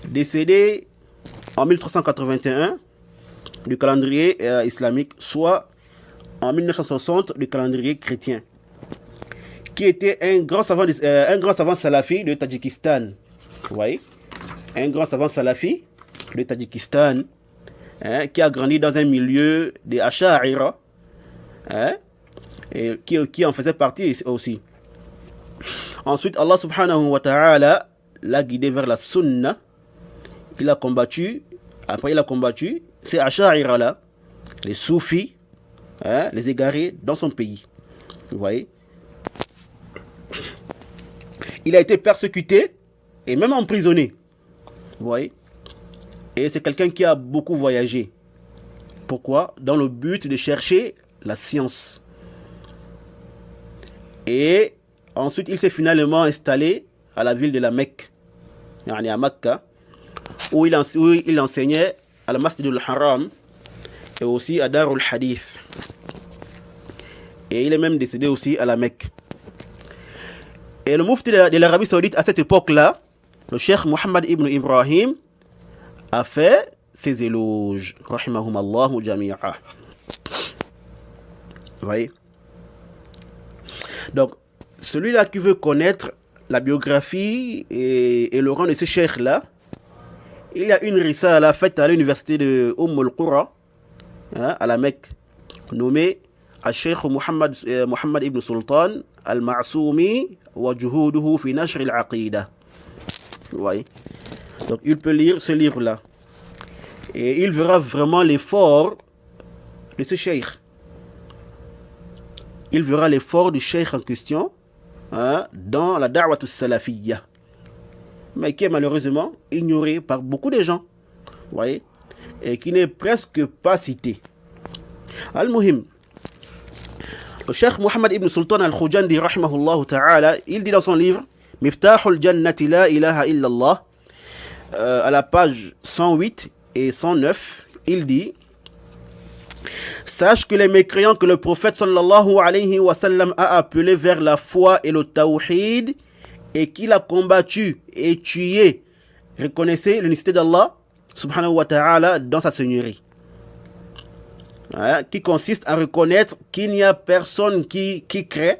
décédé en 1381 du calendrier islamique, soit en 1960 du calendrier chrétien, qui était un grand savant salafi de Tadjikistan. Vous voyez, un grand savant salafi de Tadjikistan, qui a grandi dans un milieu des Asha'ira, et qui en faisait partie aussi. Ensuite, Allah subhanahu wa ta'ala l'a guidé vers la sunna. Il a combattu ces Asha'ira là, les soufis, les égarés dans son pays. Vous voyez, il a été persécuté et même emprisonné. Vous voyez, et c'est quelqu'un qui a beaucoup voyagé. Pourquoi? Dans le but de chercher la science. Et ensuite, il s'est finalement installé à la ville de la Mecque, à Mecca, où il enseignait à la Masjid al-Haram et aussi à Darul Hadith. Et il est même décédé aussi à la Mecque. Et le mufti de l'Arabie Saoudite à cette époque-là, le cheikh Mohammed ibn Ibrahim, a fait ses éloges. Rahimahumallahu jami'a. Vous voyez? Donc, celui-là qui veut connaître la biographie et le rang de ce cheikh-là, il y a une risala faite à l'université de al-Qura, à la Mecque, nommée Al-Sheikh Mohammed ibn Sultan al-Ma'soumi wa juhuduhu fi nashr al-aqida. Vous voyez? Donc, il peut lire ce livre-là. Et il verra vraiment l'effort de ce cheikh. Il verra l'effort du cheikh en question dans la da'wat al-salafiyya, mais qui est malheureusement ignoré par beaucoup de gens, vous voyez, et qui n'est presque pas cité. Al-Muhim, le cheikh Mohammed ibn Sultan al-Khujandi rahimahullah ta'ala, il dit dans son livre Miftahul Jannati la ilaha illallah, à la page 108 et 109, il dit: sache que les mécréants que le prophète sallallahu alayhi wa sallam a appelés vers la foi et le tawhid, et qu'il a combattu et tué, reconnaissez l'unicité d'Allah subhanahu wa ta'ala dans sa seigneurie, qui consiste à reconnaître qu'il n'y a personne qui crée,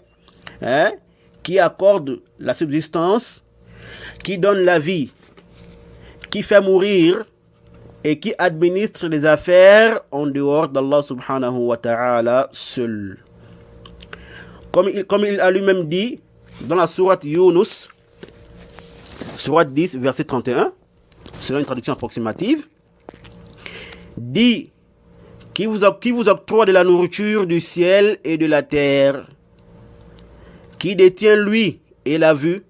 qui accorde la subsistance, qui donne la vie, qui fait mourir et qui administre les affaires en dehors d'Allah subhanahu wa ta'ala seul. Comme il a lui-même dit dans la sourate Yunus, sourate 10, verset 31, selon une traduction approximative, dit: qui vous octroie de la nourriture du ciel et de la terre, qui détient lui et la vue,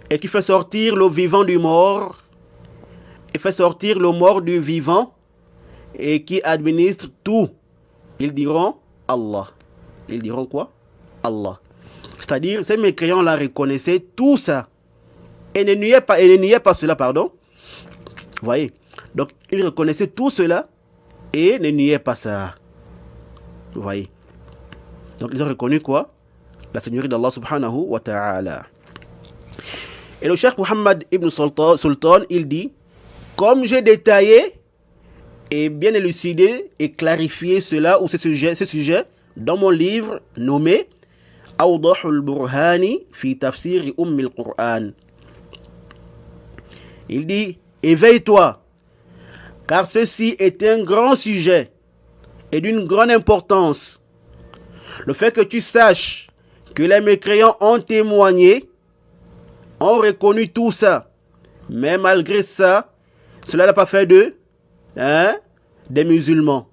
et qui fait sortir le vivant du mort, et fait sortir le mort du vivant, et qui administre tout. Ils diront Allah. Ils diront quoi? Allah. C'est-à-dire, ces mécréants-là reconnaissaient tout ça. Et ne niaient pas cela, pardon. Vous voyez? Donc, ils reconnaissaient tout cela et ne niaient pas ça. Vous voyez? Donc, ils ont reconnu quoi? la seigneurie d'Allah subhanahu wa ta'ala. Et le cheikh Muhammad ibn Sultan, il dit, comme j'ai détaillé et bien élucidé et clarifié cela ou ce sujet dans mon livre nommé Awdah al-Burhani fi tafsir al-Qur'an. Il dit, éveille-toi, car ceci est un grand sujet et d'une grande importance. Le fait que tu saches que les mécréants ont témoigné, ont reconnu tout ça, mais malgré ça, cela n'a pas fait d'eux des musulmans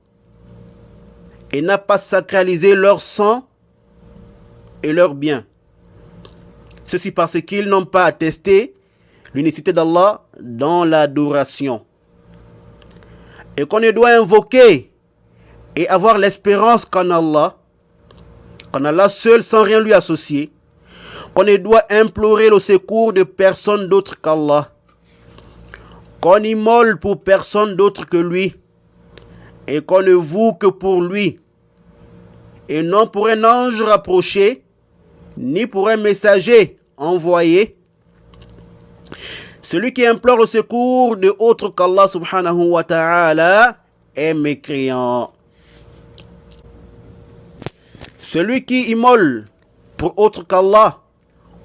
et n'a pas sacralisé leur sang et leurs biens. Ceci parce qu'ils n'ont pas attesté l'unicité d'Allah dans l'adoration. Et qu'on ne doit invoquer et avoir l'espérance qu'en Allah seul sans rien lui associer, qu'on ne doit implorer le secours de personne d'autre qu'Allah, qu'on immole pour personne d'autre que lui, et qu'on ne voue que pour lui, et non pour un ange rapproché, ni pour un messager envoyé. Celui qui implore le secours de autre qu'Allah subhanahu wa ta'ala est mécréant. Celui qui immole pour autre qu'Allah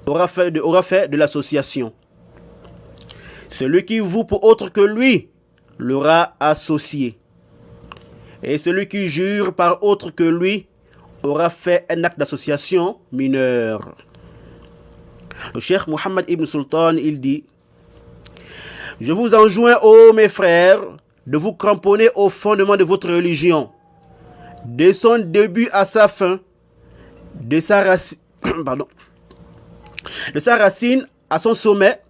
aura fait de l'association. Celui qui voue pour autre que lui l'aura associé. Et celui qui jure par autre que lui aura fait un acte d'association mineur. Le cheikh Muhammad ibn Sultan, il dit, je vous enjoins, ô mes frères, de vous cramponner au fondement de votre religion, de son début à sa fin, de sa racine à son sommet,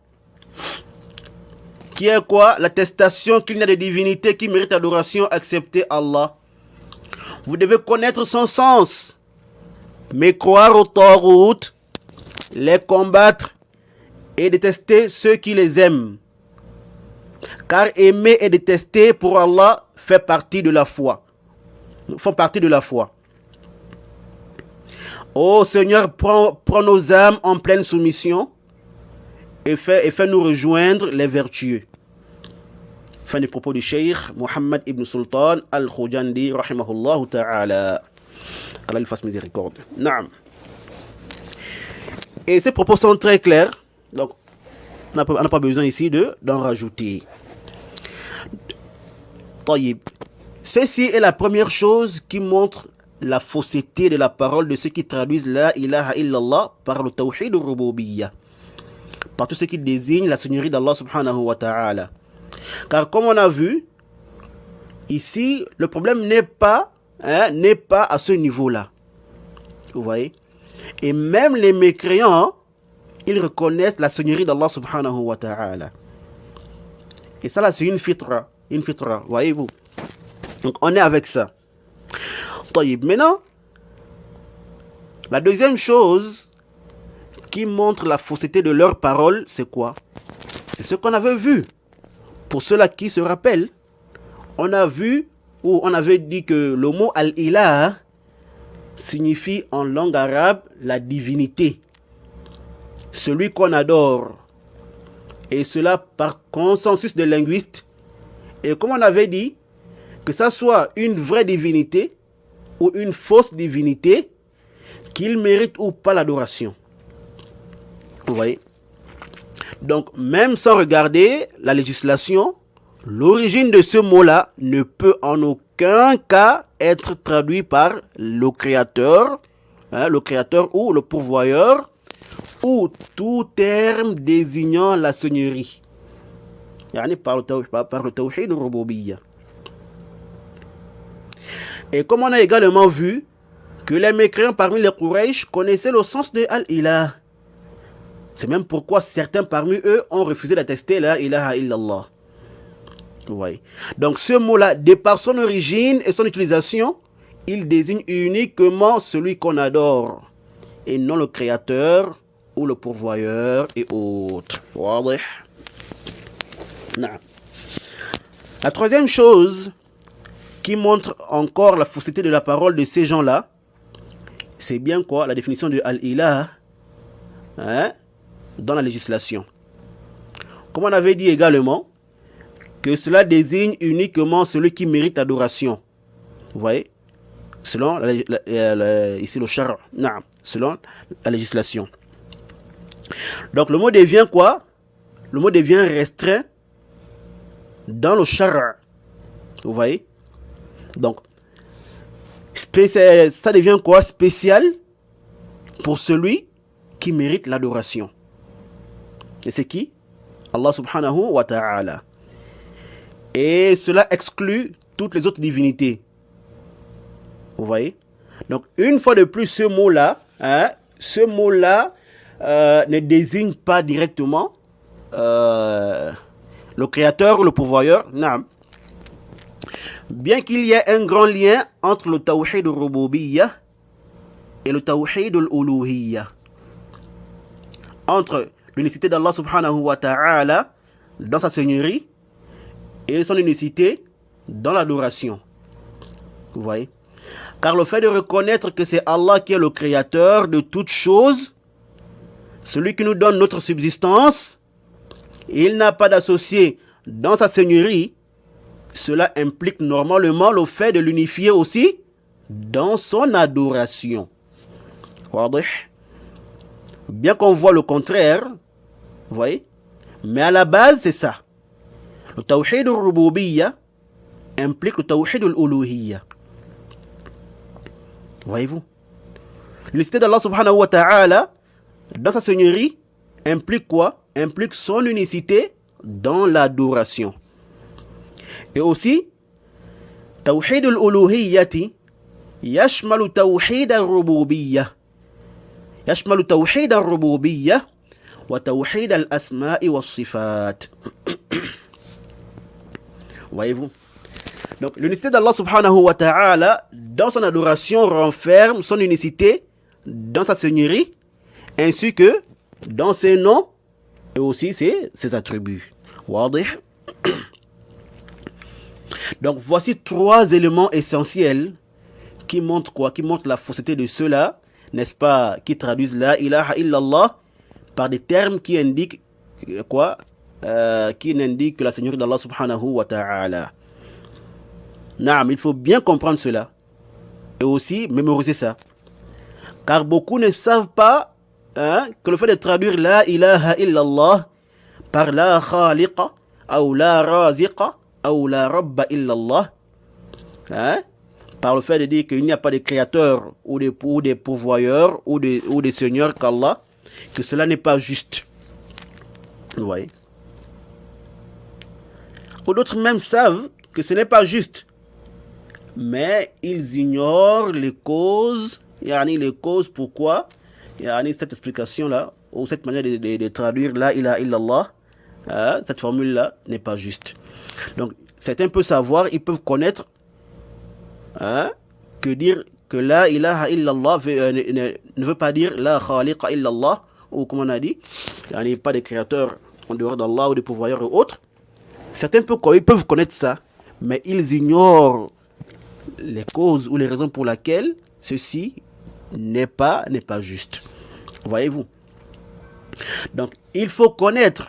qui est quoi? L'attestation qu'il n'y a de divinité qui mérite adoration, excepté Allah. Vous devez connaître son sens, mais croire aux Taghut, les combattre et détester ceux qui les aiment. Car aimer et détester pour Allah font partie de la foi. Ô Seigneur, prends nos âmes en pleine soumission et fais-nous rejoindre les vertueux. Fin des propos du Cheikh Muhammad ibn Sultan al-Khujandi, rahimahullah ta'ala. Allah lui fasse miséricorde. Naam. Et ces propos sont très clairs, donc on n'a pas besoin ici d'en rajouter. Taïb. Ceci est la première chose qui montre la fausseté de la parole de ceux qui traduisent la ilaha illallah par le tawhid al-rububiyyah, par tout ce qui désigne la seigneurie d'Allah subhanahu wa ta'ala. Car comme on a vu, ici, le problème n'est pas à ce niveau-là. Vous voyez? Et même les mécréants, ils reconnaissent la seigneurie d'Allah subhanahu wa ta'ala. Et ça là, c'est une fitra, voyez-vous. Donc on est avec ça. Maintenant, la deuxième chose qui montre la fausseté de leurs paroles, c'est quoi? C'est ce qu'on avait vu. Pour ceux-là qui se rappellent, on a vu, ou on avait dit que le mot al-ilah signifie en langue arabe la divinité, celui qu'on adore. Et cela par consensus des linguistes. Et comme on avait dit, que ça soit une vraie divinité ou une fausse divinité, qu'il mérite ou pas l'adoration. Vous voyez? Donc, même sans regarder la législation, l'origine de ce mot-là ne peut en aucun cas être traduit par le créateur ou le pourvoyeur, ou tout terme désignant la seigneurie. Par le tawhid al-rububiyyah. Et comme on a également vu que les mécréants parmi les Quraysh connaissaient le sens de Al-Ilah. C'est même pourquoi certains parmi eux ont refusé d'attester la ilaha illallah. Ouais. Donc ce mot-là, de par son origine et son utilisation, il désigne uniquement celui qu'on adore, et non le créateur ou le pourvoyeur et autres. La troisième chose qui montre encore la fausseté de la parole de ces gens-là, c'est bien quoi la définition de Al-Ilah dans la législation. Comme on avait dit également, que cela désigne uniquement celui qui mérite l'adoration. Vous voyez? Selon ici le shar', selon la législation. Donc le mot devient quoi? Le mot devient restreint dans le shar'. Vous voyez? Donc, ça devient quoi? Spécial pour celui qui mérite l'adoration. Et c'est qui? Allah subhanahu wa ta'ala. Et cela exclut toutes les autres divinités. Vous voyez? Donc, une fois de plus, ce mot-là ne désigne pas directement le créateur ou le pourvoyeur. Non. Bien qu'il y ait un grand lien entre le tawhid al-rububiyyah et le tawhid al-uluhiyyah. Entre l'unicité d'Allah subhanahu wa ta'ala dans sa seigneurie et son unicité dans l'adoration. Vous voyez? Car le fait de reconnaître que c'est Allah qui est le créateur de toutes choses, celui qui nous donne notre subsistance, il n'a pas d'associé dans sa seigneurie, cela implique normalement le fait de l'unifier aussi dans son adoration. Bien qu'on voit le contraire, vous voyez, mais à la base c'est ça. Le tawhid al-rububiyyah implique le tawhid al-uluhiyyah. Voyez-vous? L'unicité d'Allah subhanahu wa ta'ala dans sa seigneurie implique quoi? Implique son unicité dans l'adoration. Et aussi, tawhid al-uluhiyyati yashmalu tawhid al-rububiyyah. يشمل توحيد الربوبية وتوحيد الأسماء والصفات. Voyez-vous? Donc, l'unicité d'Allah subhanahu wa ta'ala, dans son adoration, renferme son unicité dans sa seigneurie, ainsi que dans ses noms et aussi ses attributs. Donc, voici trois éléments essentiels qui montrent quoi? Qui montrent la fausseté de ceux-là, n'est-ce pas, qui traduisent la ilaha illallah par des termes qui indiquent quoi? Qui n'indiquent que la seigneurie d'Allah subhanahu wa ta'ala. Il faut bien comprendre cela et aussi mémoriser ça. Car beaucoup ne savent pas que le fait de traduire la ilaha illallah par la khaliqa ou la raziqa ou la rabba illallah, par le fait de dire qu'il n'y a pas de créateur ou des pourvoyeurs ou des seigneurs qu'Allah, que cela n'est pas juste. Vous voyez? Ou d'autres même savent que ce n'est pas juste, mais ils ignorent les causes, les causes pourquoi cette explication-là, ou cette manière de traduire la ilaha illallah, cette formule-là n'est pas juste. Donc, certains peuvent savoir, ils peuvent connaître que dire que la ilaha illallah ne veut pas dire la khaliqa illallah, ou comme on a dit, il n'y a pas de créateur en dehors d'Allah ou de pourvoyeurs ou autres. Certains peuvent connaître ça, mais ils ignorent les causes ou les raisons pour lesquelles ceci n'est pas juste. Voyez-vous? Donc, il faut connaître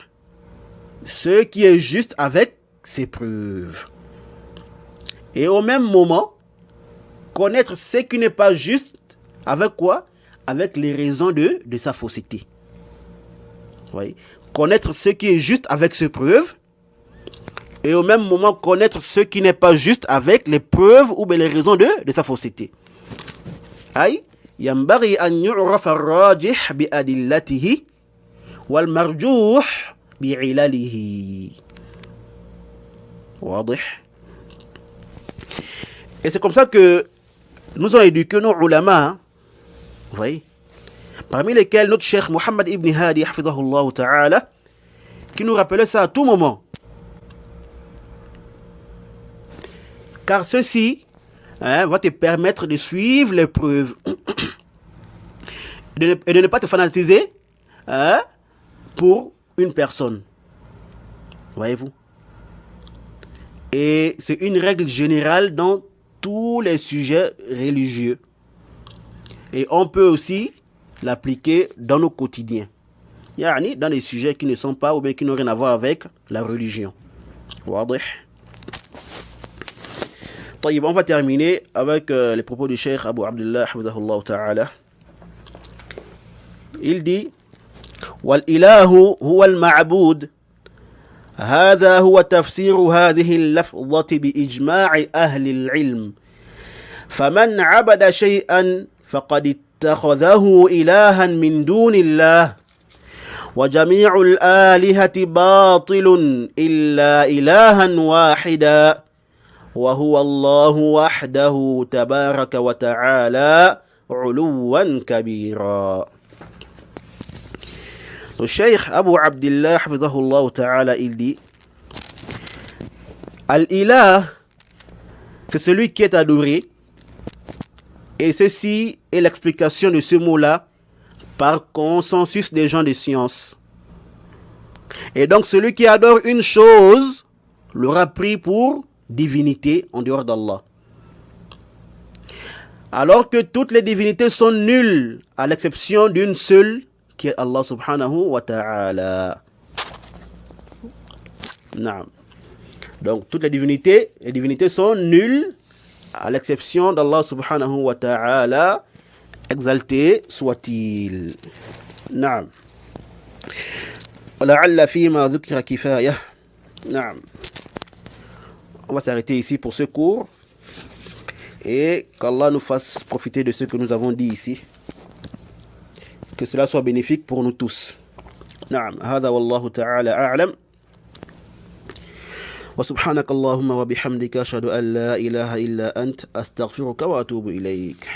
ce qui est juste avec ses preuves. Et au même moment, connaître ce qui n'est pas juste avec quoi? Avec les raisons de sa fausseté. Voyez? Connaître ce qui est juste avec ses preuves. Et au même moment, connaître ce qui n'est pas juste avec les preuves ou les raisons de sa fausseté. Aïe, ينبغي أن يعرف الراجح بأدلته والمرجوح بعلله. واضح? Et c'est comme ça que nous avons éduqué nos ulama, vous voyez, parmi lesquels notre cheikh Muhammad ibn Hadi, hafidhahullah ta'ala, qui nous rappelait ça à tout moment. Car ceci va te permettre de suivre les preuves et de ne pas te fanatiser pour une personne. Voyez-vous? Et c'est une règle générale dans tous les sujets religieux. Et on peut aussi l'appliquer dans nos quotidiens. Yani dans les sujets qui ne sont pas ou bien qui n'ont rien à voir avec la religion. واضح. طيب, on va terminer avec les propos du Cheikh Abu Abdullah حفظه ta'ala. Il dit والإله هو المعبود. هذا هو تفسير هذه اللفظة بإجماع أهل العلم. فمن عبد شيئا فقد اتخذه إلها من دون الله. وجميع الآلهة باطل إلا إلها واحدا وهو الله وحده تبارك وتعالى علوا كبيرا. Le Cheikh Abu Abdullah حفظه ta'ala, il dit Al-Ilah, c'est celui qui est adoré, et ceci est l'explication de ce mot-là par consensus des gens de science. Et donc celui qui adore une chose l'aura pris pour divinité en dehors d'Allah. Alors que toutes les divinités sont nulles à l'exception d'une seule qui est Allah subhanahu wa ta'ala. Naam. Donc toutes les divinités sont nulles à l'exception d'Allah subhanahu wa ta'ala, exalté soit-il. Naam. ولعل فيما ذكر كفاية. Naam. On va s'arrêter ici pour ce cours et qu'Allah nous fasse profiter de ce que nous avons dit ici. Que cela soit bénéfique pour nous tous. نعم هذا والله تعالى أعلم. وسبحانك اللهم وبحمدك أشهد أن لا إله إلا أنت أستغفرك وأتوب إليك.